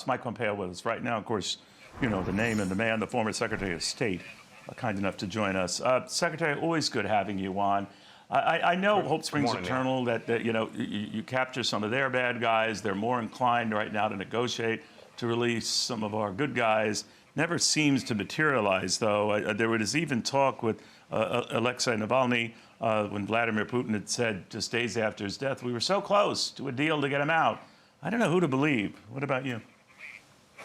Mike Pompeo with us right now. Of course, you know the name and the man, the former Secretary of State, kind enough to join us. Secretary, always good having you on. I know hope springs eternal, that you know you capture some of their bad guys. They're more inclined right now to negotiate to release some of our good guys. Never seems to materialize, though. There was even talk with Alexei Navalny when Vladimir Putin had said just days after his death, we were so close to a deal to get him out. I don't know who to believe. What about you?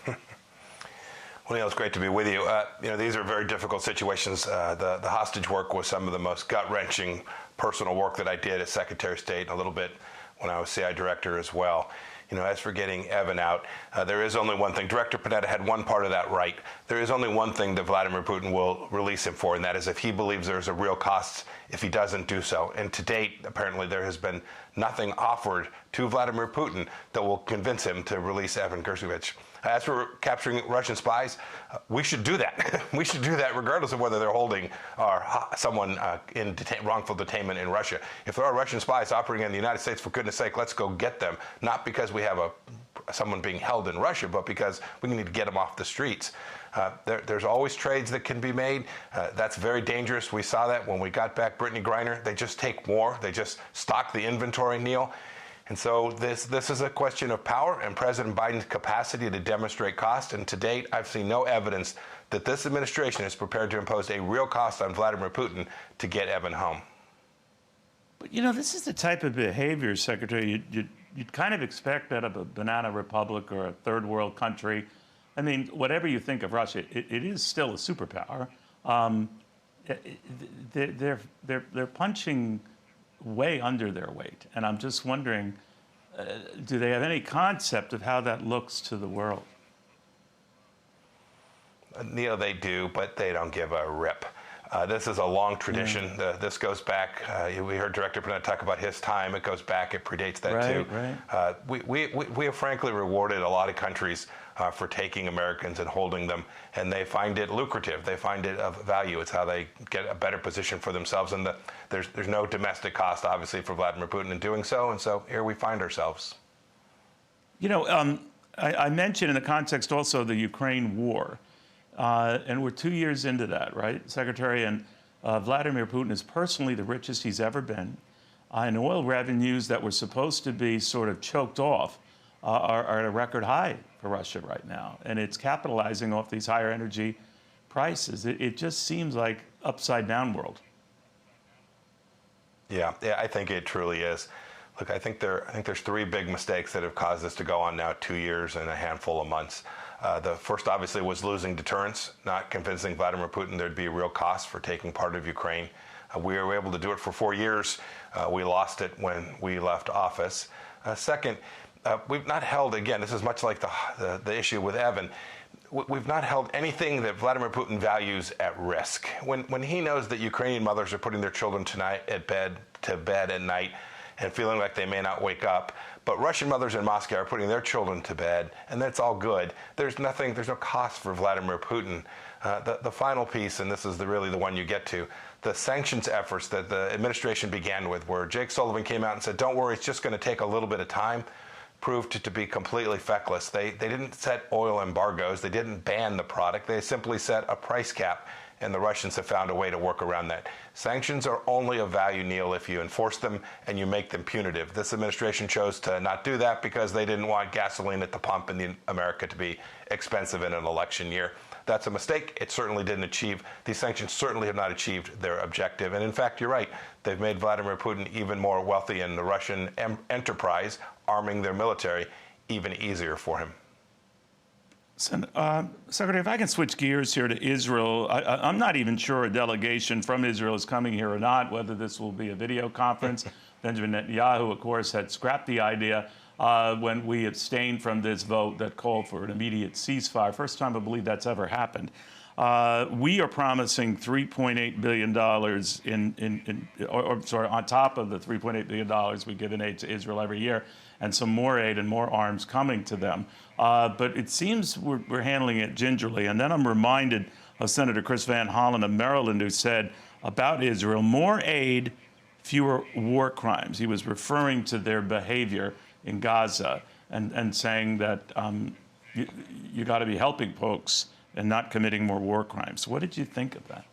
Well, Neil, it's great to be with you. You know, these are very difficult situations. The hostage work was some of the most gut-wrenching personal work that I did as Secretary of State, and a little bit when I was CI Director as well. You know, as for getting Evan out, there is only one thing. Director Panetta had one part of that right. There is only one thing that Vladimir Putin will release him for, and that is if he believes there's a real cost if he doesn't do so. And to date, apparently, there has been nothing offered to Vladimir Putin that will convince him to release Evan Gershkovich. As for capturing Russian spies, we should do that. We should do that regardless of whether they're holding someone in wrongful detainment in Russia. If there are Russian spies operating in the United States, for goodness sake, let's go get them. Not because we have someone being held in Russia, but because we need to get them off the streets. There's always trades that can be made. That's very dangerous. We saw that when we got back Brittany Griner. They just take more. They just stock the inventory, Neil. And so this is a question of power and President Biden's capacity to demonstrate cost. And to date, I've seen no evidence that this administration is prepared to impose a real cost on Vladimir Putin to get Evan home. But, you know, this is the type of behavior, Secretary, you'd kind of expect out of a banana republic or a third world country. I mean, whatever you think of Russia, it is still a superpower. They're punching way under their weight. And I'm just wondering, do they have any concept of how that looks to the world? Neil, they do, but they don't give a rip. This is a long tradition. This goes back. We heard Director Panetta talk about his time. It goes back. It predates that too. Right. We have frankly rewarded a lot of countries for taking Americans and holding them, and they find it lucrative. They find it of value. It's how they get a better position for themselves. And there's no domestic cost, obviously, for Vladimir Putin in doing so. And so here we find ourselves. You know, I mentioned in the context also of the Ukraine war. And we're 2 years into that, right, Secretary? And Vladimir Putin is personally the richest he's ever been. And oil revenues that were supposed to be sort of choked off are at a record high for Russia right now. And it's capitalizing off these higher energy prices. It just seems like upside down world. Yeah, I think it truly is. Look, I think there's three big mistakes that have caused this to go on now 2 years and a handful of months. The first, obviously, was losing deterrence, not convincing Vladimir Putin there'd be a real cost for taking part of Ukraine. We were able to do it for 4 years. We lost it when we left office. Second, we've not held, again, this is much like the issue with Evan, we've not held anything that Vladimir Putin values at risk. When he knows that Ukrainian mothers are putting their children to bed at night and feeling like they may not wake up, but Russian mothers in Moscow are putting their children to bed, and that's all good. There's no cost for Vladimir Putin. The final piece, and this is really the one you get to, the sanctions efforts that the administration began with, where Jake Sullivan came out and said, don't worry, it's just going to take a little bit of time, proved to be completely feckless. They didn't set oil embargoes. They didn't ban the product. They simply set a price cap, and the Russians have found a way to work around that. Sanctions are only of value, Neil, if you enforce them and you make them punitive. This administration chose to not do that because they didn't want gasoline at the pump in America to be expensive in an election year. That's a mistake. It certainly didn't achieve. These sanctions certainly have not achieved their objective. And in fact, you're right. They've made Vladimir Putin even more wealthy, and the Russian enterprise, arming their military, even easier for him. Secretary, if I can switch gears here to Israel, I'm not even sure a delegation from Israel is coming here or not, whether this will be a video conference. Benjamin Netanyahu, of course, had scrapped the idea when we abstained from this vote that called for an immediate ceasefire. First time I believe that's ever happened. We are promising $3.8 billion on top of the $3.8 billion we give in aid to Israel every year, and some more aid and more arms coming to them. But it seems we're handling it gingerly. And then I'm reminded of Senator Chris Van Hollen of Maryland, who said about Israel, more aid, fewer war crimes. He was referring to their behavior in Gaza and saying that you got to be helping folks and not committing more war crimes. What did you think of that?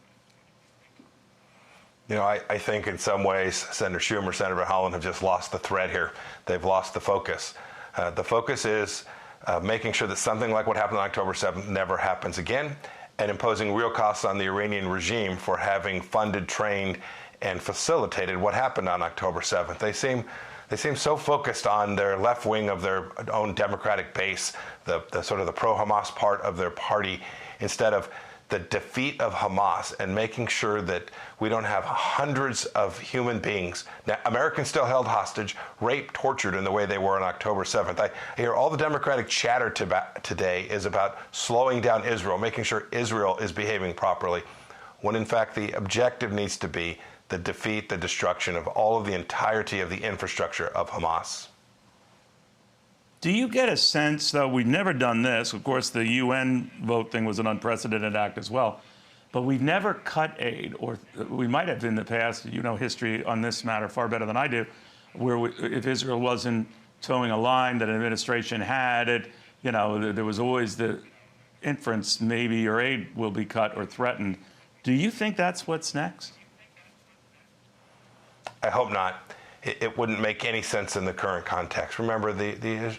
You know, I think in some ways Senator Schumer, Senator Holland have just lost the thread here. They've lost the focus. The focus is making sure that something like what happened on October 7th never happens again, and imposing real costs on the Iranian regime for having funded, trained, and facilitated what happened on October 7th. They seem so focused on their left wing of their own Democratic base, the sort of the pro-Hamas part of their party, instead of the defeat of Hamas and making sure that we don't have hundreds of human beings, now, Americans still held hostage, raped, tortured in the way they were on October 7th. I hear all the Democratic chatter today is about slowing down Israel, making sure Israel is behaving properly, when in fact the objective needs to be the defeat, the destruction of all of the entirety of the infrastructure of Hamas. Do you get a sense, though, we've never done this, of course the UN vote thing was an unprecedented act as well, but we've never cut aid, or we might have in the past, you know history on this matter far better than I do, where if Israel wasn't towing a line that an administration had it, you know, there was always the inference maybe your aid will be cut or threatened. Do you think that's what's next? I hope not. It wouldn't make any sense in the current context. Remember, the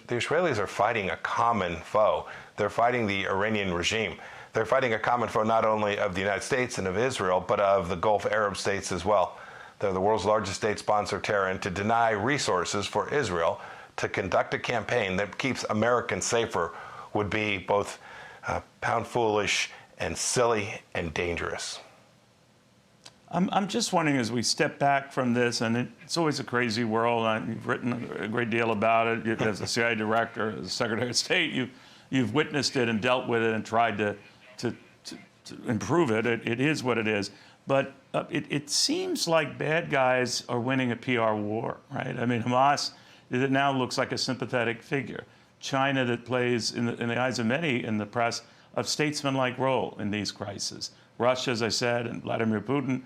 Israelis are fighting a common foe. They're fighting the Iranian regime. They're fighting a common foe not only of the United States and of Israel, but of the Gulf Arab states as well. They're the world's largest state sponsor of terror, and to deny resources for Israel to conduct a campaign that keeps Americans safer would be both pound foolish and silly and dangerous. I'm just wondering, as we step back from this, and it's always a crazy world, you've written a great deal about it as a CIA director, as a Secretary of State, you've witnessed it and dealt with it and tried to improve it. It is what it is. But it seems like bad guys are winning a PR war, right? I mean, Hamas, it now looks like a sympathetic figure. China, that plays, in the eyes of many in the press, a statesman-like role in these crises. Russia, as I said, and Vladimir Putin,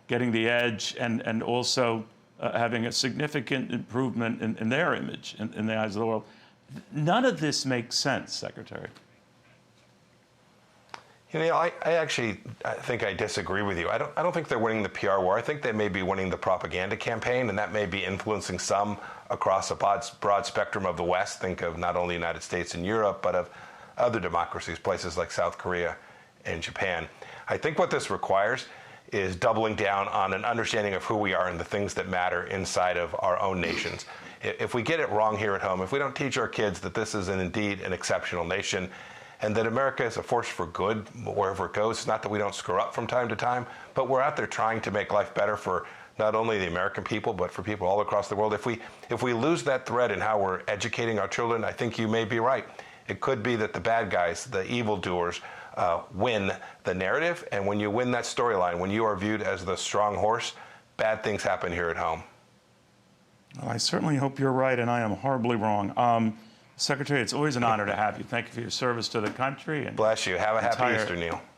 getting the edge, and also having a significant improvement in their image in the eyes of the world. None of this makes sense, Secretary. You know, I think I disagree with you. I don't think they're winning the PR war. I think they may be winning the propaganda campaign, and that may be influencing some across a broad spectrum of the West. Think of not only the United States and Europe, but of other democracies, places like South Korea and Japan. I think what this requires is doubling down on an understanding of who we are and the things that matter inside of our own nations. If we get it wrong here at home, if we don't teach our kids that this is indeed an exceptional nation, and that America is a force for good wherever it goes, it's not that we don't screw up from time to time, but we're out there trying to make life better for not only the American people, but for people all across the world. If we lose that thread in how we're educating our children, I think you may be right. It could be that the bad guys, the evildoers, win the narrative, and when you win that storyline, when you are viewed as the strong horse, bad things happen here at home. Well, I certainly hope you're right, and I am horribly wrong. Secretary, it's always an honor to have you. Thank you for your service to the country. And bless you. Have a happy Easter, Neil.